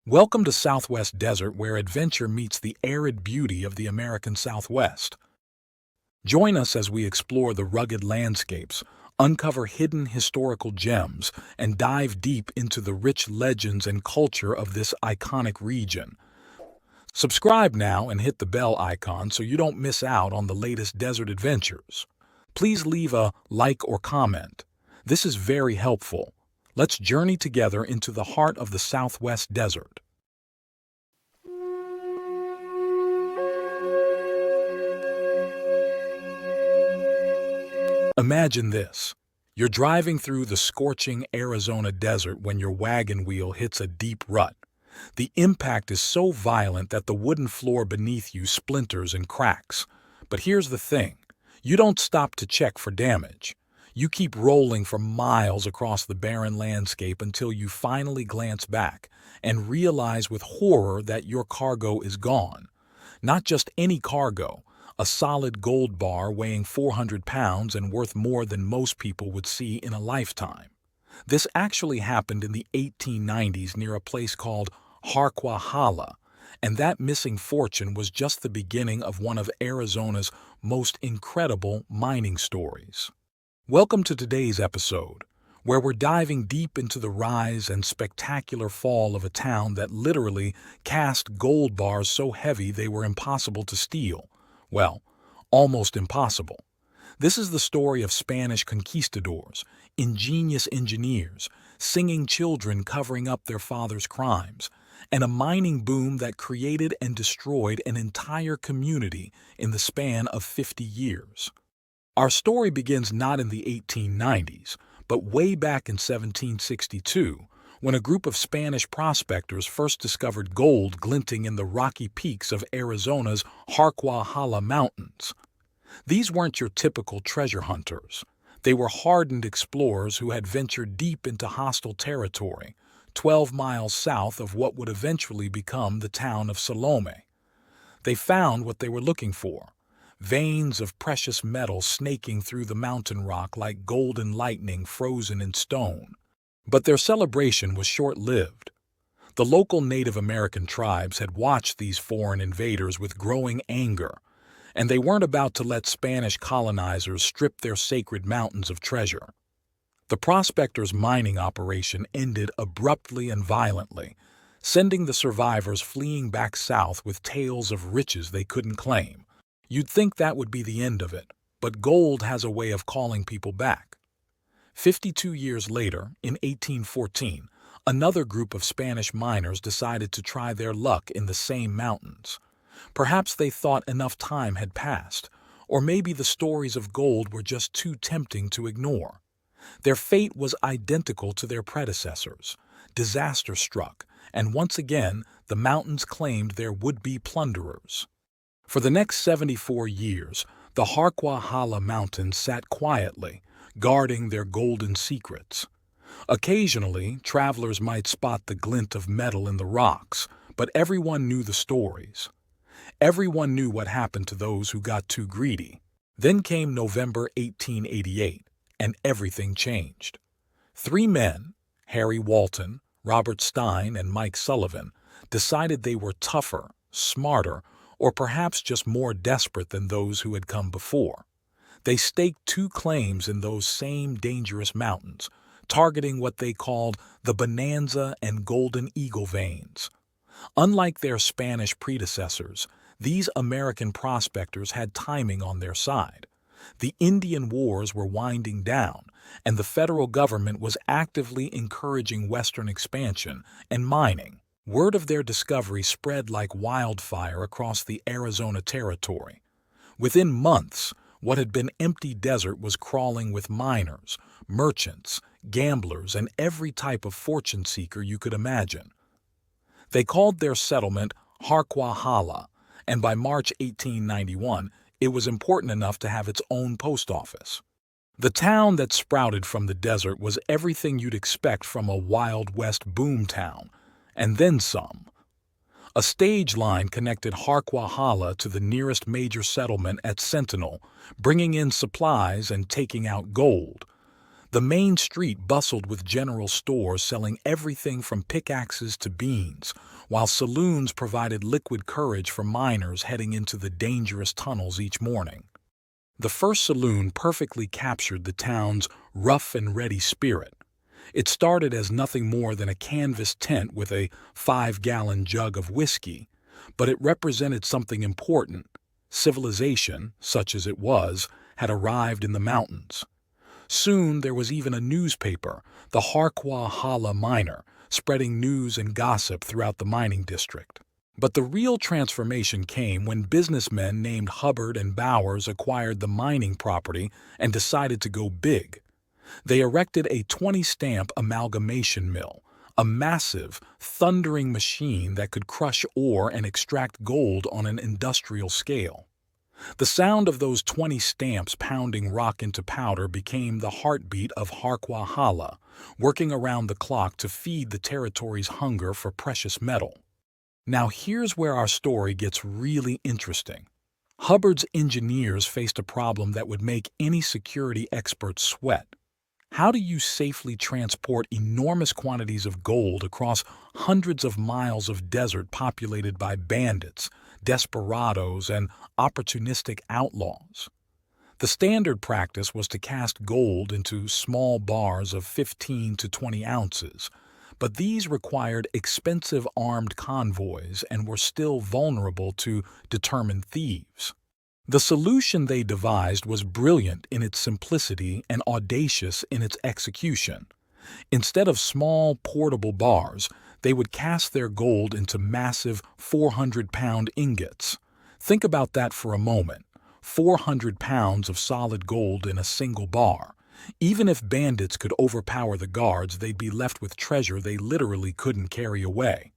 Welcome to Southwest Desert, where adventure meets the arid beauty of the American Southwest. Join us as we explore the rugged landscapes, uncover hidden historical gems, and dive deep into the rich legends and culture of this iconic region. Subscribe now and hit the bell icon so you don't miss out on the latest desert adventures. Please leave a like or comment. This is very helpful. Let's journey together into the heart of the Southwest Desert. Imagine this. You're driving through the scorching Arizona desert when your wagon wheel hits a deep rut. The impact is so violent that the wooden floor beneath you splinters and cracks. But here's the thing. You don't stop to check for damage. You keep rolling for miles across the barren landscape until you finally glance back and realize with horror that your cargo is gone. Not just any cargo, a solid gold bar weighing 400 pounds and worth more than most people would see in a lifetime. This actually happened in the 1890s near a place called Harqua Hala, and that missing fortune was just the beginning of one of Arizona's most incredible mining stories. Welcome to today's episode, where we're diving deep into the rise and spectacular fall of a town that literally cast gold bars so heavy they were impossible to steal. Well, almost impossible. This is the story of Spanish conquistadors, ingenious engineers, singing children covering up their father's crimes, and a mining boom that created and destroyed an entire community in the span of 50 years. Our story begins not in the 1890s, but way back in 1762, when a group of Spanish prospectors first discovered gold glinting in the rocky peaks of Arizona's Harquahala Mountains. These weren't your typical treasure hunters. They were hardened explorers who had ventured deep into hostile territory, 12 miles south of what would eventually become the town of Salome. They found what they were looking for. Veins of precious metal snaking through the mountain rock like golden lightning frozen in stone. But their celebration was short-lived. The local Native American tribes had watched these foreign invaders with growing anger, and they weren't about to let Spanish colonizers strip their sacred mountains of treasure. The prospectors' mining operation ended abruptly and violently, sending the survivors fleeing back south with tales of riches they couldn't claim. You'd think that would be the end of it, but gold has a way of calling people back. 52 years later, in 1814, another group of Spanish miners decided to try their luck in the same mountains. Perhaps they thought enough time had passed, or maybe the stories of gold were just too tempting to ignore. Their fate was identical to their predecessors. Disaster struck, and once again, the mountains claimed their would-be plunderers. For the next 74 years, the Harquahala Mountains sat quietly, guarding their golden secrets. Occasionally, travelers might spot the glint of metal in the rocks, but everyone knew the stories. Everyone knew what happened to those who got too greedy. Then came November 1888, and everything changed. Three men, Harry Walton, Robert Stein, and Mike Sullivan, decided they were tougher, smarter, or perhaps just more desperate than those who had come before. They staked two claims in those same dangerous mountains, targeting what they called the Bonanza and Golden Eagle veins. Unlike their Spanish predecessors, these American prospectors had timing on their side. The Indian Wars were winding down, and the federal government was actively encouraging Western expansion and mining. Word of their discovery spread like wildfire across the Arizona territory. Within months, what had been empty desert was crawling with miners, merchants, gamblers, and every type of fortune seeker you could imagine. They called their settlement Harquahala, and by March 1891, it was important enough to have its own post office. The town that sprouted from the desert was everything you'd expect from a Wild West boom town, and then some. A stage line connected Harquahala to the nearest major settlement at Sentinel, bringing in supplies and taking out gold. The main street bustled with general stores selling everything from pickaxes to beans, while saloons provided liquid courage for miners heading into the dangerous tunnels each morning. The first saloon perfectly captured the town's rough-and-ready spirit. It started as nothing more than a canvas tent with a 5-gallon jug of whiskey, but it represented something important. Civilization, such as it was, had arrived in the mountains. Soon there was even a newspaper, the Harqua Hala Miner, spreading news and gossip throughout the mining district. But the real transformation came when businessmen named Hubbard and Bowers acquired the mining property and decided to go big. They erected a 20-stamp amalgamation mill, a massive, thundering machine that could crush ore and extract gold on an industrial scale. The sound of those 20 stamps pounding rock into powder became the heartbeat of Harquahala, working around the clock to feed the territory's hunger for precious metal. Now here's where our story gets really interesting. Hubbard's engineers faced a problem that would make any security expert sweat. How do you safely transport enormous quantities of gold across hundreds of miles of desert populated by bandits, desperados, and opportunistic outlaws? The standard practice was to cast gold into small bars of 15 to 20 ounces, but these required expensive armed convoys and were still vulnerable to determined thieves. The solution they devised was brilliant in its simplicity and audacious in its execution. Instead of small, portable bars, they would cast their gold into massive 400-pound ingots. Think about that for a moment. 400 pounds of solid gold in a single bar. Even if bandits could overpower the guards, they'd be left with treasure they literally couldn't carry away.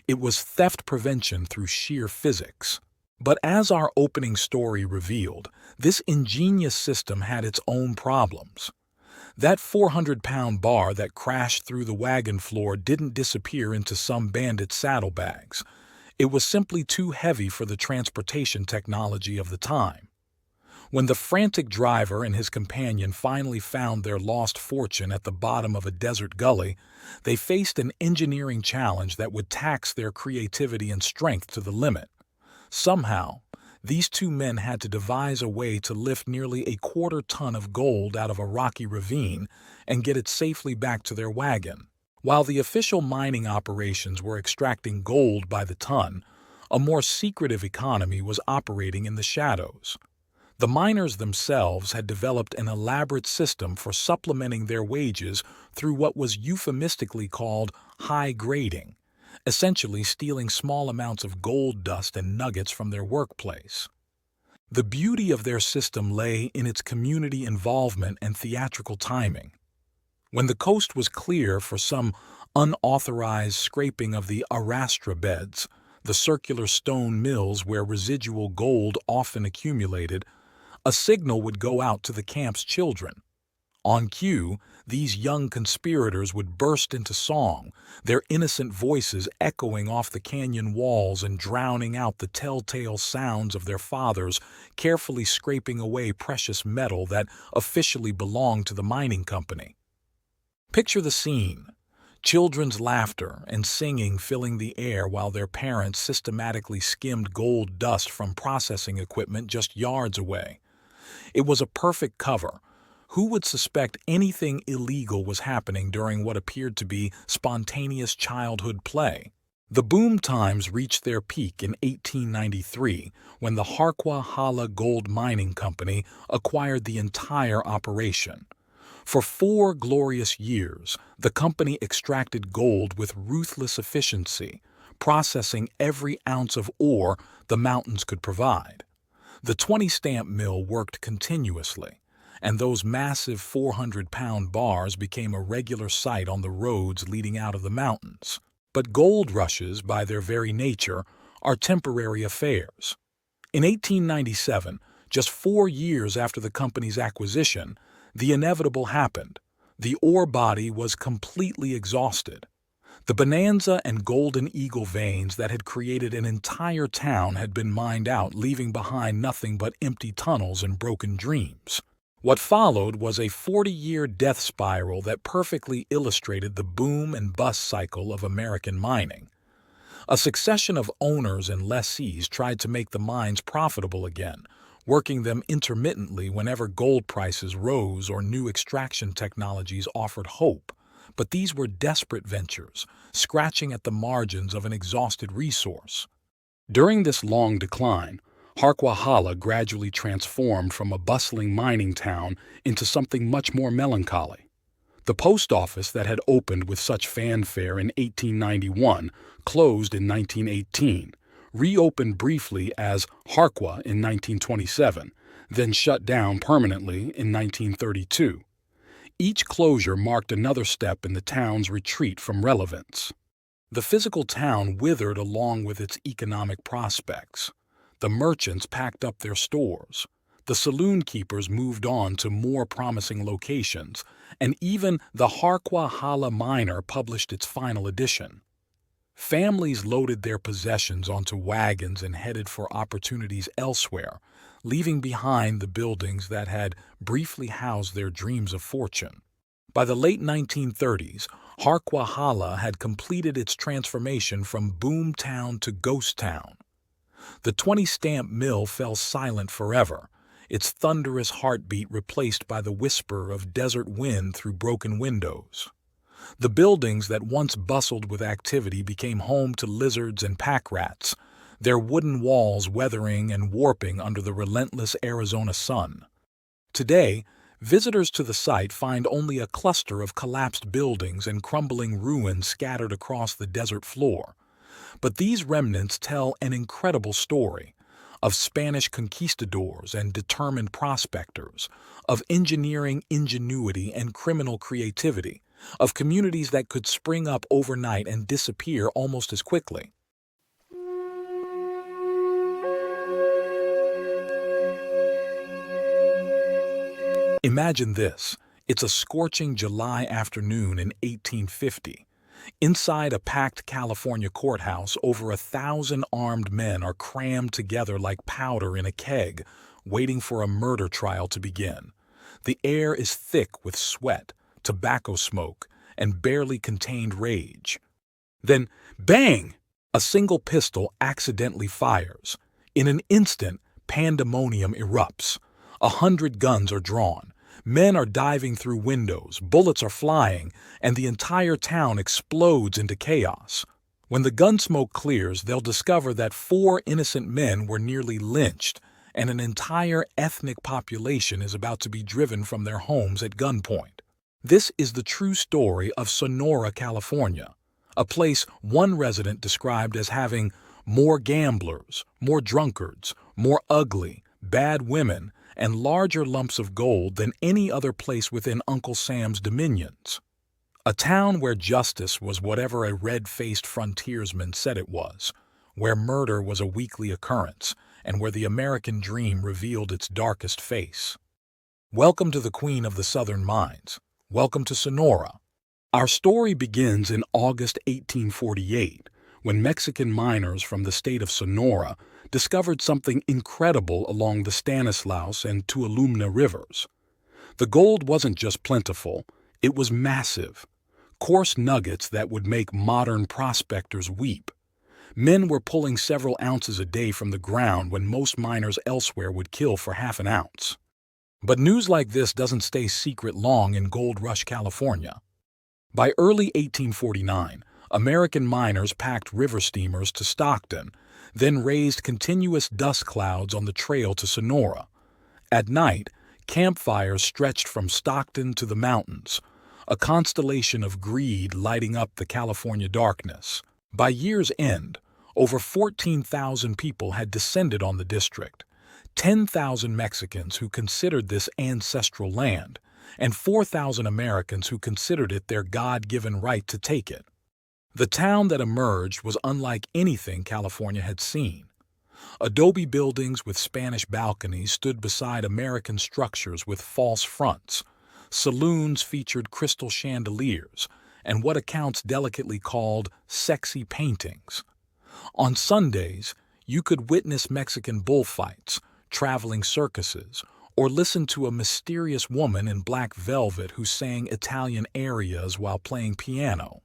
It was theft prevention through sheer physics. But as our opening story revealed, this ingenious system had its own problems. That 400-pound bar that crashed through the wagon floor didn't disappear into some bandit's saddlebags. It was simply too heavy for the transportation technology of the time. When the frantic driver and his companion finally found their lost fortune at the bottom of a desert gully, they faced an engineering challenge that would tax their creativity and strength to the limit. Somehow, these two men had to devise a way to lift nearly a quarter-ton of gold out of a rocky ravine and get it safely back to their wagon. While the official mining operations were extracting gold by the ton, a more secretive economy was operating in the shadows. The miners themselves had developed an elaborate system for supplementing their wages through what was euphemistically called high grading, essentially stealing small amounts of gold dust and nuggets from their workplace. The beauty of their system lay in its community involvement and theatrical timing. When the coast was clear for some unauthorized scraping of the arastra beds, the circular stone mills where residual gold often accumulated, a signal would go out to the camp's children. On cue, these young conspirators would burst into song, their innocent voices echoing off the canyon walls and drowning out the telltale sounds of their fathers carefully scraping away precious metal that officially belonged to the mining company. Picture the scene. Children's laughter and singing filling the air while their parents systematically skimmed gold dust from processing equipment just yards away. It was a perfect cover. Who would suspect anything illegal was happening during what appeared to be spontaneous childhood play? The boom times reached their peak in 1893 when the Harqua Hala Gold Mining Company acquired the entire operation. For 4 glorious years, the company extracted gold with ruthless efficiency, processing every ounce of ore the mountains could provide. The 20-stamp mill worked continuously, and those massive 400-pound bars became a regular sight on the roads leading out of the mountains. But gold rushes, by their very nature, are temporary affairs. In 1897, just 4 years after the company's acquisition, the inevitable happened. The ore body was completely exhausted. The Bonanza and Golden Eagle veins that had created an entire town had been mined out, leaving behind nothing but empty tunnels and broken dreams. What followed was a 40-year death spiral that perfectly illustrated the boom and bust cycle of American mining. A succession of owners and lessees tried to make the mines profitable again, working them intermittently whenever gold prices rose or new extraction technologies offered hope. But these were desperate ventures, scratching at the margins of an exhausted resource. During this long decline, Harquahala gradually transformed from a bustling mining town into something much more melancholy. The post office that had opened with such fanfare in 1891 closed in 1918, reopened briefly as Harqua in 1927, then shut down permanently in 1932. Each closure marked another step in the town's retreat from relevance. The physical town withered along with its economic prospects. The merchants packed up their stores. The saloon keepers moved on to more promising locations, and even the Harqua Hala Miner published its final edition. Families loaded their possessions onto wagons and headed for opportunities elsewhere, leaving behind the buildings that had briefly housed their dreams of fortune. By the late 1930s, Harquahala had completed its transformation from boom town to ghost town. The 20-stamp mill fell silent forever, its thunderous heartbeat replaced by the whisper of desert wind through broken windows. The buildings that once bustled with activity became home to lizards and pack rats, their wooden walls weathering and warping under the relentless Arizona sun. Today, visitors to the site find only a cluster of collapsed buildings and crumbling ruins scattered across the desert floor. But these remnants tell an incredible story of Spanish conquistadors and determined prospectors, of engineering ingenuity and criminal creativity, of communities that could spring up overnight and disappear almost as quickly. Imagine this. It's a scorching July afternoon in 1850. Inside a packed California courthouse, over 1,000 armed men are crammed together like powder in a keg, waiting for a murder trial to begin. The air is thick with sweat, tobacco smoke, and barely contained rage. Then, bang! A single pistol accidentally fires. In an instant, pandemonium erupts. 100 guns are drawn. Men are diving through windows, bullets are flying, and the entire town explodes into chaos. When the gun smoke clears, they'll discover that 4 innocent men were nearly lynched, and an entire ethnic population is about to be driven from their homes at gunpoint. This is the true story of Sonora, California, a place one resident described as having more gamblers, more drunkards, more ugly, bad women, and larger lumps of gold than any other place within Uncle Sam's dominions. A town where justice was whatever a red-faced frontiersman said it was, where murder was a weekly occurrence, and where the American dream revealed its darkest face. Welcome to the Queen of the Southern Mines. Welcome to Sonora. Our story begins in August 1848, when Mexican miners from the state of Sonora discovered something incredible along the Stanislaus and Tuolumne rivers. The gold wasn't just plentiful, it was massive. Coarse nuggets that would make modern prospectors weep. Men were pulling several ounces a day from the ground when most miners elsewhere would kill for half an ounce. But news like this doesn't stay secret long in Gold Rush, California. By early 1849, American miners packed river steamers to Stockton, then raised continuous dust clouds on the trail to Sonora. At night, campfires stretched from Stockton to the mountains, a constellation of greed lighting up the California darkness. By year's end, over 14,000 people had descended on the district, 10,000 Mexicans who considered this ancestral land, and 4,000 Americans who considered it their God-given right to take it. The town that emerged was unlike anything California had seen. Adobe buildings with Spanish balconies stood beside American structures with false fronts. Saloons featured crystal chandeliers and what accounts delicately called sexy paintings. On Sundays, you could witness Mexican bullfights, traveling circuses, or listen to a mysterious woman in black velvet who sang Italian arias while playing piano.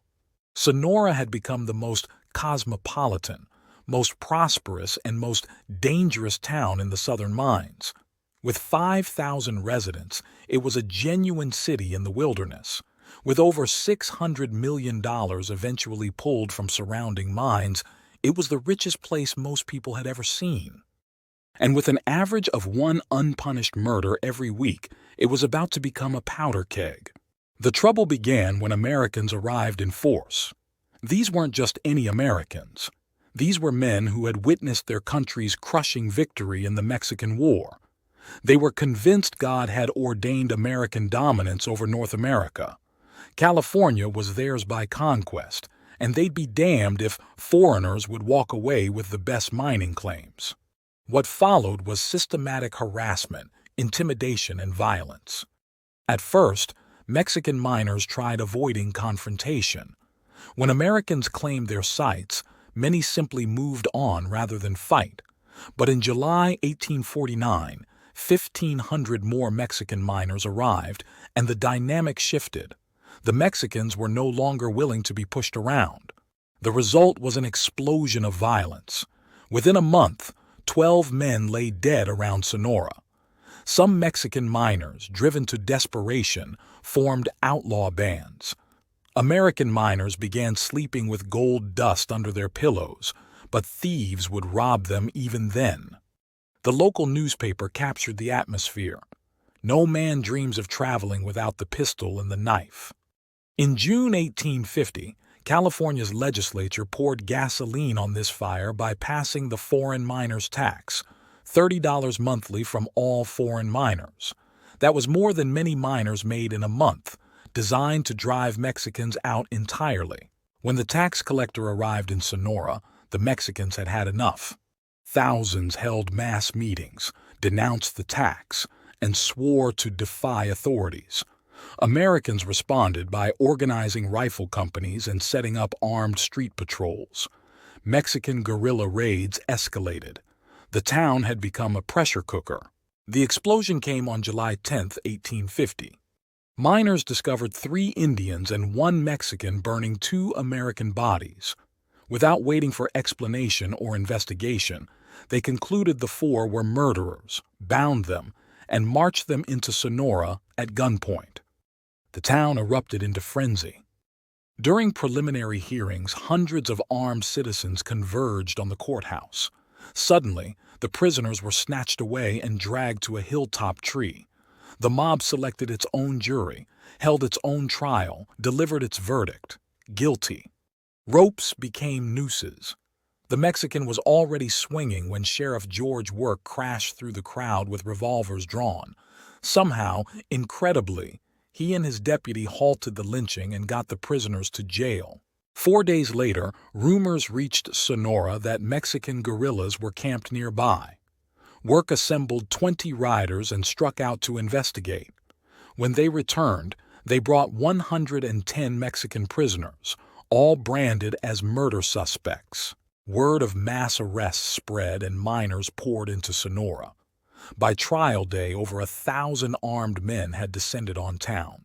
Sonora had become the most cosmopolitan, most prosperous, and most dangerous town in the southern mines. With 5,000 residents, it was a genuine city in the wilderness. With over $600 million eventually pulled from surrounding mines, it was the richest place most people had ever seen. And with an average of one unpunished murder every week, it was about to become a powder keg. The trouble began when Americans arrived in force. These weren't just any Americans. These were men who had witnessed their country's crushing victory in the Mexican War. They were convinced God had ordained American dominance over North America. California was theirs by conquest, and they'd be damned if foreigners would walk away with the best mining claims. What followed was systematic harassment, intimidation, and violence. At first, Mexican miners tried avoiding confrontation. When Americans claimed their sites, many simply moved on rather than fight. But in July 1849, 1,500 more Mexican miners arrived, and the dynamic shifted. The Mexicans were no longer willing to be pushed around. The result was an explosion of violence. Within a month, 12 men lay dead around Sonora. Some Mexican miners, driven to desperation, formed outlaw bands. American miners began sleeping with gold dust under their pillows, but thieves would rob them even then. The local newspaper captured the atmosphere. No man dreams of traveling without the pistol and the knife. In June 1850, California's legislature poured gasoline on this fire by passing the foreign miners' tax, $30 monthly from all foreign miners. That was more than many miners made in a month, designed to drive Mexicans out entirely. When the tax collector arrived in Sonora, the Mexicans had had enough. Thousands held mass meetings, denounced the tax, and swore to defy authorities. Americans responded by organizing rifle companies and setting up armed street patrols. Mexican guerrilla raids escalated. The town had become a pressure cooker. The explosion came on July 10, 1850. Miners discovered 3 Indians and 1 Mexican burning 2 American bodies. Without waiting for explanation or investigation, they concluded the 4 were murderers, bound them, and marched them into Sonora at gunpoint. The town erupted into frenzy. During preliminary hearings, hundreds of armed citizens converged on the courthouse. Suddenly, the prisoners were snatched away and dragged to a hilltop tree. The mob selected its own jury, held its own trial, delivered its verdict: guilty. Ropes became nooses. The Mexican was already swinging when Sheriff George Work crashed through the crowd with revolvers drawn. Somehow, incredibly, he and his deputy halted the lynching and got the prisoners to jail. 4 days later, rumors reached Sonora that Mexican guerrillas were camped nearby. Work assembled 20 riders and struck out to investigate. When they returned, they brought 110 Mexican prisoners, all branded as murder suspects. Word of mass arrests spread and miners poured into Sonora. By trial day, over 1,000 armed men had descended on town.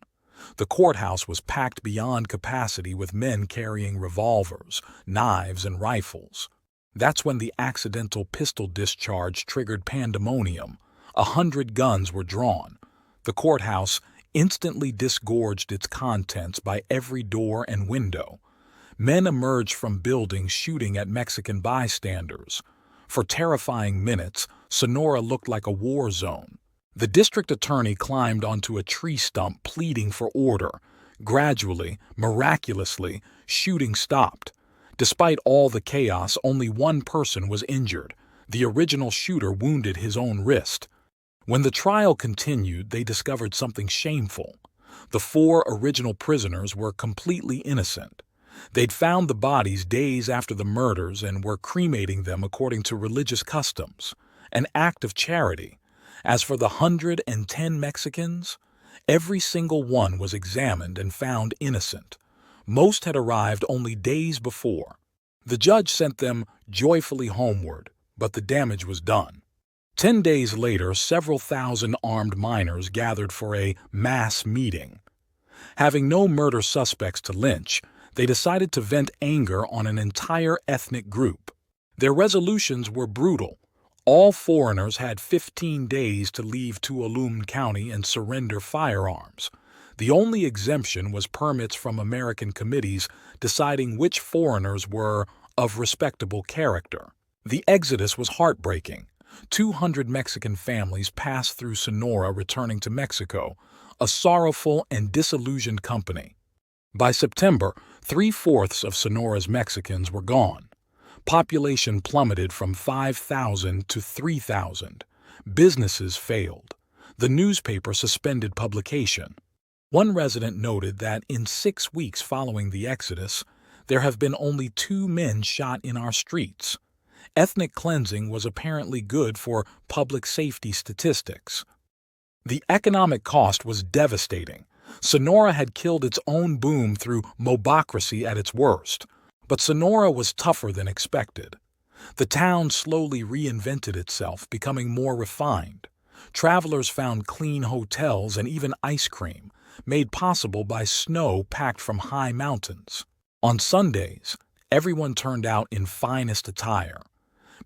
The courthouse was packed beyond capacity with men carrying revolvers, knives, and rifles. That's when the accidental pistol discharge triggered pandemonium. 100 guns were drawn. The courthouse instantly disgorged its contents by every door and window. Men emerged from buildings shooting at Mexican bystanders. For terrifying minutes, Sonora looked like a war zone. The district attorney climbed onto a tree stump pleading for order. Gradually, miraculously, shooting stopped. Despite all the chaos, only one person was injured. The original shooter wounded his own wrist. When the trial continued, they discovered something shameful. The 4 original prisoners were completely innocent. They'd found the bodies days after the murders and were cremating them according to religious customs, an act of charity. As for the 110 Mexicans, every single one was examined and found innocent. Most had arrived only days before. The judge sent them joyfully homeward, but the damage was done. 10 days later, several thousand armed miners gathered for a mass meeting. Having no murder suspects to lynch, they decided to vent anger on an entire ethnic group. Their resolutions were brutal. All foreigners had 15 days to leave Tuolumne County and surrender firearms. The only exemption was permits from American committees deciding which foreigners were of respectable character. The exodus was heartbreaking. 200 Mexican families passed through Sonora returning to Mexico, a sorrowful and disillusioned company. By September, 3/4 of Sonora's Mexicans were gone. Population plummeted from 5,000 to 3,000. Businesses failed. The newspaper suspended publication. One resident noted that in 6 weeks following the exodus, there have been only 2 men shot in our streets. Ethnic cleansing was apparently good for public safety statistics. The economic cost was devastating. Sonora had killed its own boom through mobocracy at its worst. But Sonora was tougher than expected. The town slowly reinvented itself, becoming more refined. Travelers found clean hotels and even ice cream, made possible by snow packed from high mountains. On Sundays, everyone turned out in finest attire.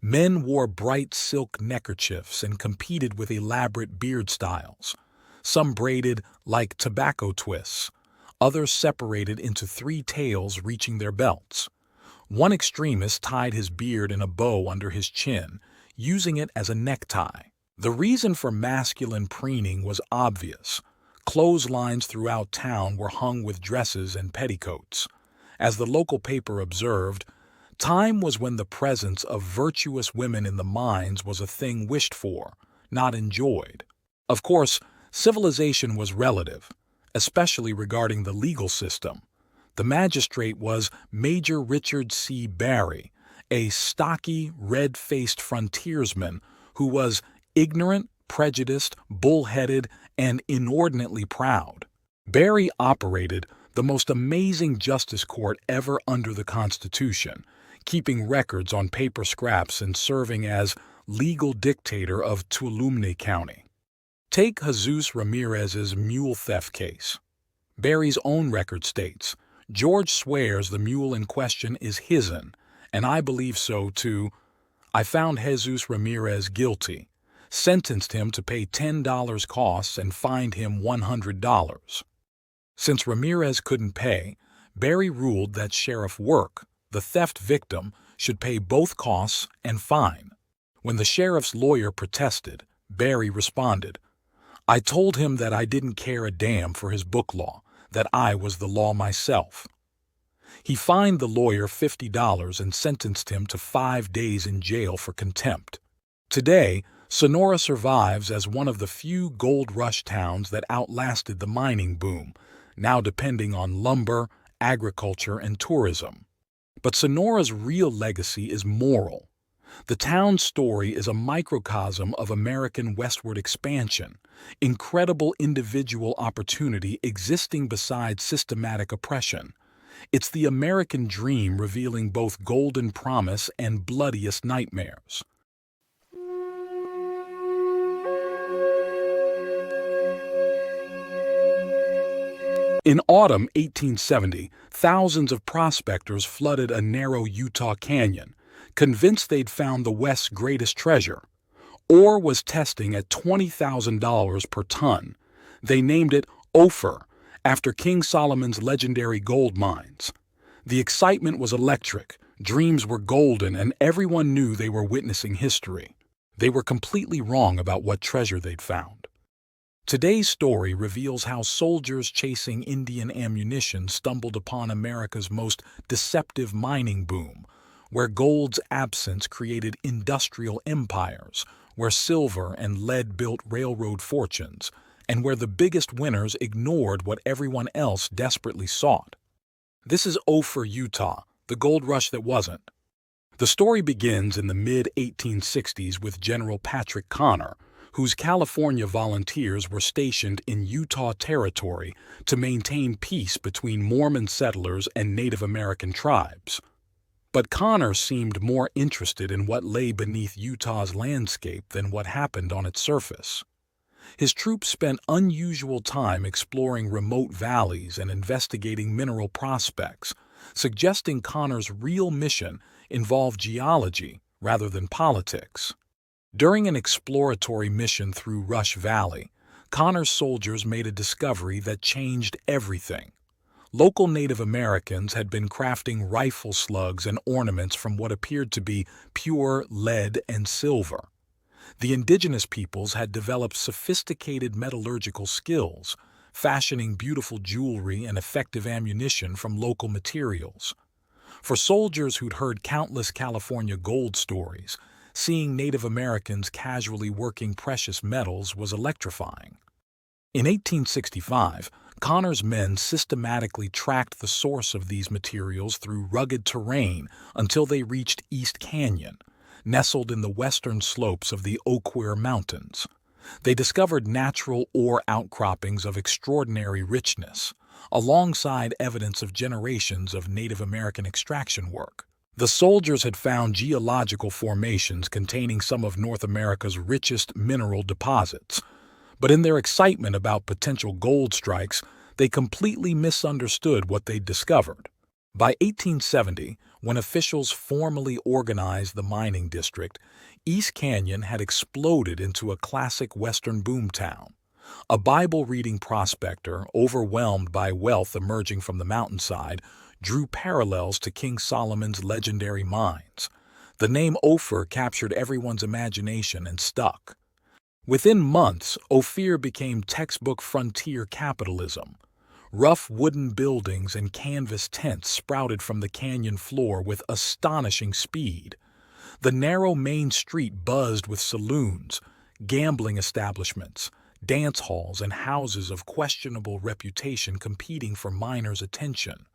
Men wore bright silk neckerchiefs and competed with elaborate beard styles. Some braided like tobacco twists. Others separated into 3 tails reaching their belts. One extremist tied his beard in a bow under his chin, using it as a necktie. The reason for masculine preening was obvious. Clotheslines throughout town were hung with dresses and petticoats. As the local paper observed, time was when the presence of virtuous women in the mines was a thing wished for, not enjoyed. Of course, civilization was relative, especially regarding the legal system. The magistrate was Major Richard C. Barry, a stocky, red-faced frontiersman who was ignorant, prejudiced, bull-headed, and inordinately proud. Barry operated the most amazing justice court ever under the Constitution, keeping records on paper scraps and serving as legal dictator of Tuolumne County. Take Jesus Ramirez's mule theft case. Barry's own record states, "George swears the mule in question is his'n, and I believe so too. I found Jesus Ramirez guilty, sentenced him to pay $10 costs and fined him $100. Since Ramirez couldn't pay, Barry ruled that Sheriff Work, the theft victim, should pay both costs and fine. When the sheriff's lawyer protested, Barry responded, "I told him that I didn't care a damn for his book law, that I was the law myself." He fined the lawyer $50 and sentenced him to 5 days in jail for contempt. Today, Sonora survives as one of the few gold rush towns that outlasted the mining boom, now depending on lumber, agriculture, and tourism. But Sonora's real legacy is moral. The town's story is a microcosm of American westward expansion, incredible individual opportunity existing beside systematic oppression. It's the American dream revealing both golden promise and bloodiest nightmares. In autumn 1870, thousands of prospectors flooded a narrow Utah canyon, convinced they'd found the West's greatest treasure. Ore was testing at $20,000 per ton. They named it Ophir, after King Solomon's legendary gold mines. The excitement was electric, dreams were golden, and everyone knew they were witnessing history. They were completely wrong about what treasure they'd found. Today's story reveals how soldiers chasing Indian ammunition stumbled upon America's most deceptive mining boom, where gold's absence created industrial empires, where silver and lead built railroad fortunes, and where the biggest winners ignored what everyone else desperately sought. This is Ophir, Utah, the gold rush that wasn't. The story begins in the mid-1860s with General Patrick Connor, whose California volunteers were stationed in Utah Territory to maintain peace between Mormon settlers and Native American tribes. But Connor seemed more interested in what lay beneath Utah's landscape than what happened on its surface. His troops spent unusual time exploring remote valleys and investigating mineral prospects, suggesting Connor's real mission involved geology rather than politics. During an exploratory mission through Rush Valley, Connor's soldiers made a discovery that changed everything. Local Native Americans had been crafting rifle slugs and ornaments from what appeared to be pure lead and silver. The indigenous peoples had developed sophisticated metallurgical skills, fashioning beautiful jewelry and effective ammunition from local materials. For soldiers who'd heard countless California gold stories, seeing Native Americans casually working precious metals was electrifying. In 1865, Connor's men systematically tracked the source of these materials through rugged terrain until they reached East Canyon, nestled in the western slopes of the Ophir Mountains. They discovered natural ore outcroppings of extraordinary richness, alongside evidence of generations of Native American extraction work. The soldiers had found geological formations containing some of North America's richest mineral deposits, but in their excitement about potential gold strikes, they completely misunderstood what they'd discovered. By 1870, when officials formally organized the mining district, East Canyon had exploded into a classic Western boomtown. A Bible-reading prospector, overwhelmed by wealth emerging from the mountainside, drew parallels to King Solomon's legendary mines. The name Ophir captured everyone's imagination and stuck. Within months, Ophir became textbook frontier capitalism. Rough wooden buildings and canvas tents sprouted from the canyon floor with astonishing speed. The narrow main street buzzed with saloons, gambling establishments, dance halls, and houses of questionable reputation competing for miners' attention.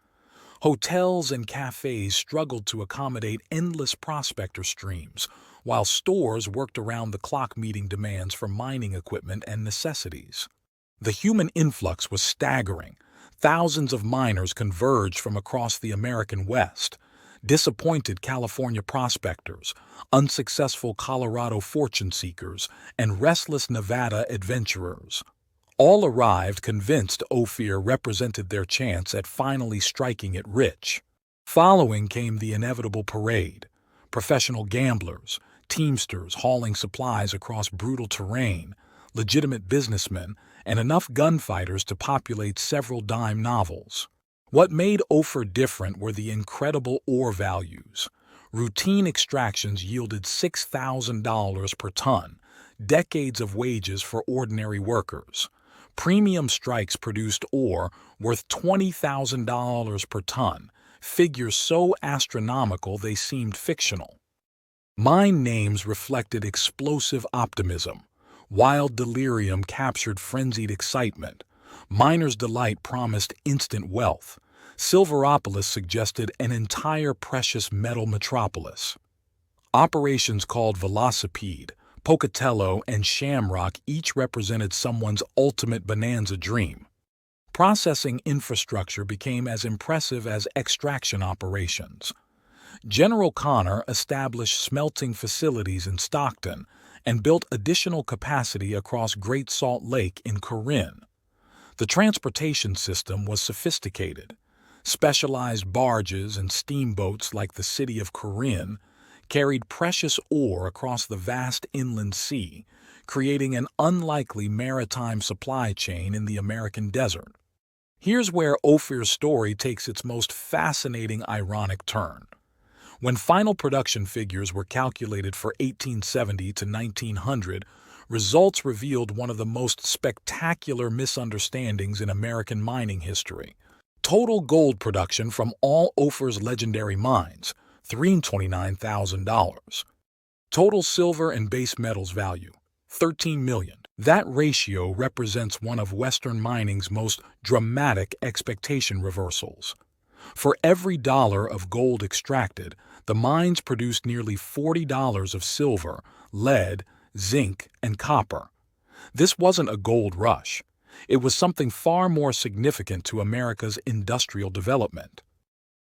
Hotels and cafes struggled to accommodate endless prospector streams, while stores worked around the clock meeting demands for mining equipment and necessities. The human influx was staggering. Thousands of miners converged from across the American West. Disappointed California prospectors, unsuccessful Colorado fortune seekers, and restless Nevada adventurers. All arrived convinced Ophir represented their chance at finally striking it rich. Following came the inevitable parade. Professional gamblers, teamsters hauling supplies across brutal terrain, legitimate businessmen, and enough gunfighters to populate several dime novels. What made Ophir different were the incredible ore values. Routine extractions yielded $6,000 per ton, decades of wages for ordinary workers. Premium strikes produced ore worth $20,000 per ton, figures so astronomical they seemed fictional. Mine names reflected explosive optimism. Wild delirium captured frenzied excitement. Miners' delight promised instant wealth. Silveropolis suggested an entire precious metal metropolis. Operations called Velocipede, Pocatello, and Shamrock each represented someone's ultimate bonanza dream. Processing infrastructure became as impressive as extraction operations. General Connor established smelting facilities in Stockton and built additional capacity across Great Salt Lake in Corinne. The transportation system was sophisticated. Specialized barges and steamboats like the city of Corinne carried precious ore across the vast inland sea, creating an unlikely maritime supply chain in the American desert. Here's where Ophir's story takes its most fascinating ironic turn. When final production figures were calculated for 1870 to 1900, results revealed one of the most spectacular misunderstandings in American mining history. Total gold production from all Ophir's legendary mines, $329,000. Total silver and base metals value, $13 million. That ratio represents one of Western mining's most dramatic expectation reversals. For every dollar of gold extracted, the mines produced nearly $40 of silver, lead, zinc, and copper. This wasn't a gold rush. It was something far more significant to America's industrial development.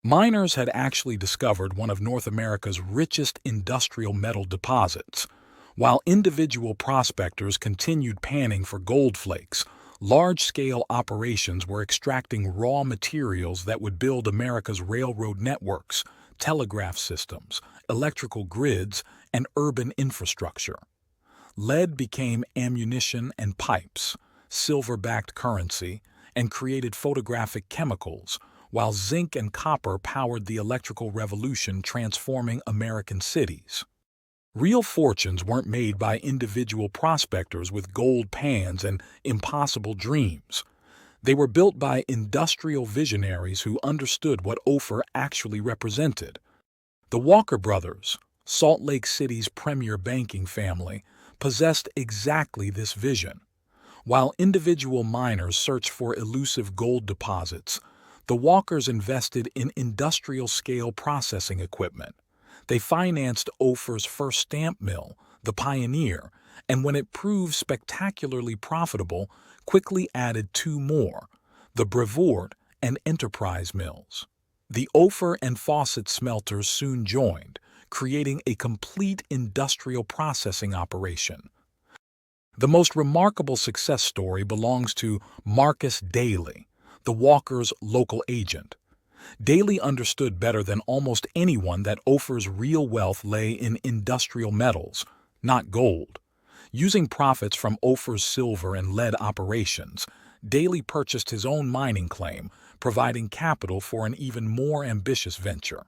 Miners had actually discovered one of North America's richest industrial metal deposits. While individual prospectors continued panning for gold flakes, large-scale operations were extracting raw materials that would build America's railroad networks, telegraph systems, electrical grids, and urban infrastructure. Lead became ammunition and pipes, silver-backed currency, and created photographic chemicals, while zinc and copper powered the electrical revolution transforming American cities. Real fortunes weren't made by individual prospectors with gold pans and impossible dreams. They were built by industrial visionaries who understood what Ophir actually represented. The Walker brothers, Salt Lake City's premier banking family, possessed exactly this vision. While individual miners searched for elusive gold deposits, the Walkers invested in industrial-scale processing equipment. They financed Ophir's first stamp mill, the Pioneer, and when it proved spectacularly profitable, quickly added two more, the Brevoort and Enterprise mills. The Ophir and Fawcett smelters soon joined, creating a complete industrial processing operation. The most remarkable success story belongs to Marcus Daly, the Walkers' local agent. Daly understood better than almost anyone that Ophir's real wealth lay in industrial metals, not gold. Using profits from Ophir's silver and lead operations, Daly purchased his own mining claim, providing capital for an even more ambitious venture.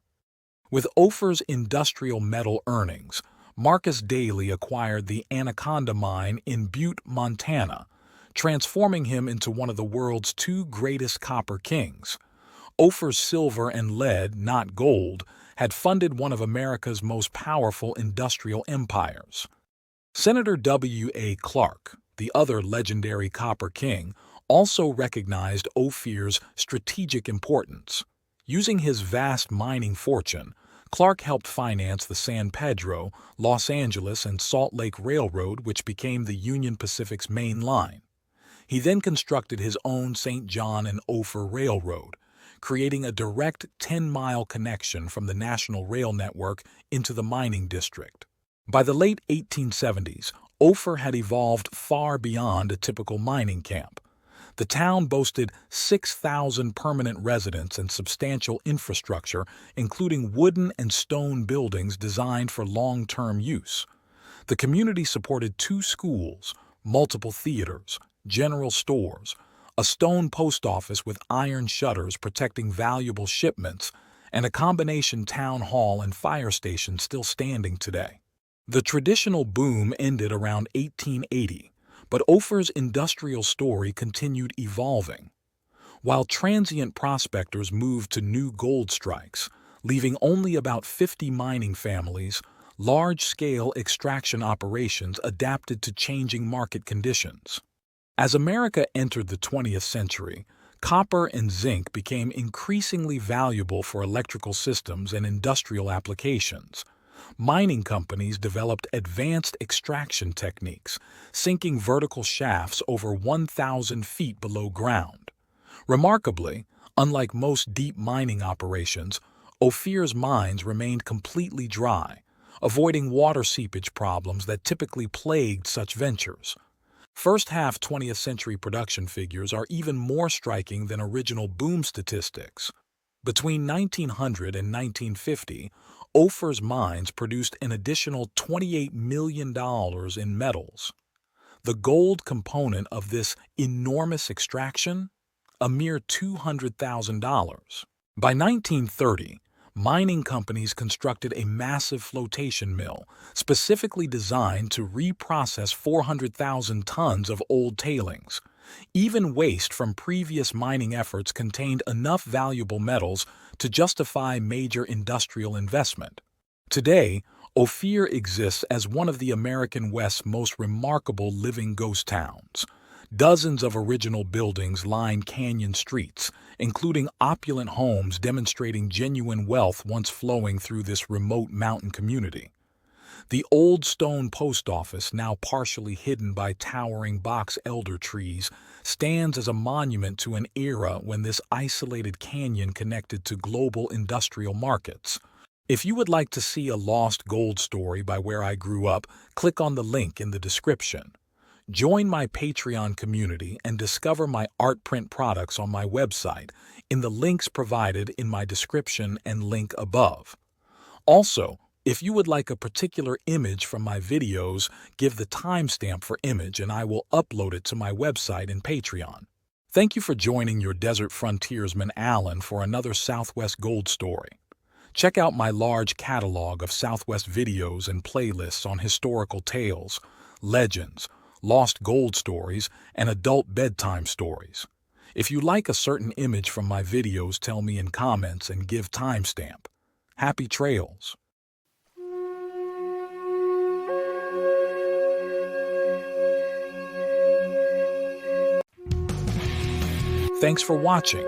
With Ophir's industrial metal earnings, Marcus Daly acquired the Anaconda mine in Butte, Montana, transforming him into one of the world's two greatest copper kings. Ophir's silver and lead, not gold, had funded one of America's most powerful industrial empires. Senator W.A. Clark, the other legendary copper king, also recognized Ophir's strategic importance. Using his vast mining fortune, Clark helped finance the San Pedro, Los Angeles, and Salt Lake Railroad, which became the Union Pacific's main line. He then constructed his own St. John and Ophir Railroad, creating a direct 10-mile connection from the National Rail Network into the mining district. By the late 1870s, Ophir had evolved far beyond a typical mining camp. The town boasted 6,000 permanent residents and substantial infrastructure, including wooden and stone buildings designed for long-term use. The community supported two schools, multiple theaters, general stores, a stone post office with iron shutters protecting valuable shipments, and a combination town hall and fire station still standing today. The traditional boom ended around 1880, but Ophir's industrial story continued evolving. While transient prospectors moved to new gold strikes, leaving only about 50 mining families, large-scale extraction operations adapted to changing market conditions. As America entered the 20th century, copper and zinc became increasingly valuable for electrical systems and industrial applications. Mining companies developed advanced extraction techniques, sinking vertical shafts over 1,000 feet below ground. Remarkably, unlike most deep mining operations, Ophir's mines remained completely dry, avoiding water seepage problems that typically plagued such ventures. First-half 20th century production figures are even more striking than original boom statistics. Between 1900 and 1950, Ophir's mines produced an additional $28 million in metals. The gold component of this enormous extraction? A mere $200,000. By 1930, mining companies constructed a massive flotation mill specifically designed to reprocess 400,000 tons of old tailings. Even waste from previous mining efforts contained enough valuable metals to justify major industrial investment. Today, Ophir exists as one of the American West's most remarkable living ghost towns. Dozens of original buildings line canyon streets, including opulent homes demonstrating genuine wealth once flowing through this remote mountain community. The old stone post office, now partially hidden by towering box elder trees, stands as a monument to an era when this isolated canyon connected to global industrial markets. If you would like to see a lost gold story by where I grew up, click on the link in the description. Join my Patreon community and discover my art print products on my website in the links provided in my description and link above. Also, if you would like a particular image from my videos, give the timestamp for image and I will upload it to my website and Patreon. Thank you for joining your desert frontiersman Alan for another Southwest Gold story. Check out my large catalog of Southwest videos and playlists on historical tales, legends, lost gold stories, and adult bedtime stories. If you like a certain image from my videos, tell me in comments and give timestamp. Happy trails! Thanks for watching.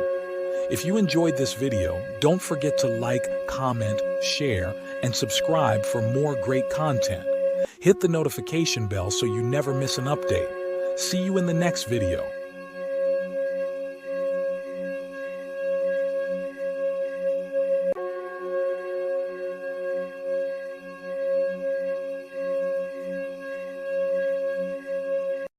If you enjoyed this video, don't forget to like, comment, share, and subscribe for more great content. Hit the notification bell so you never miss an update. See you in the next video.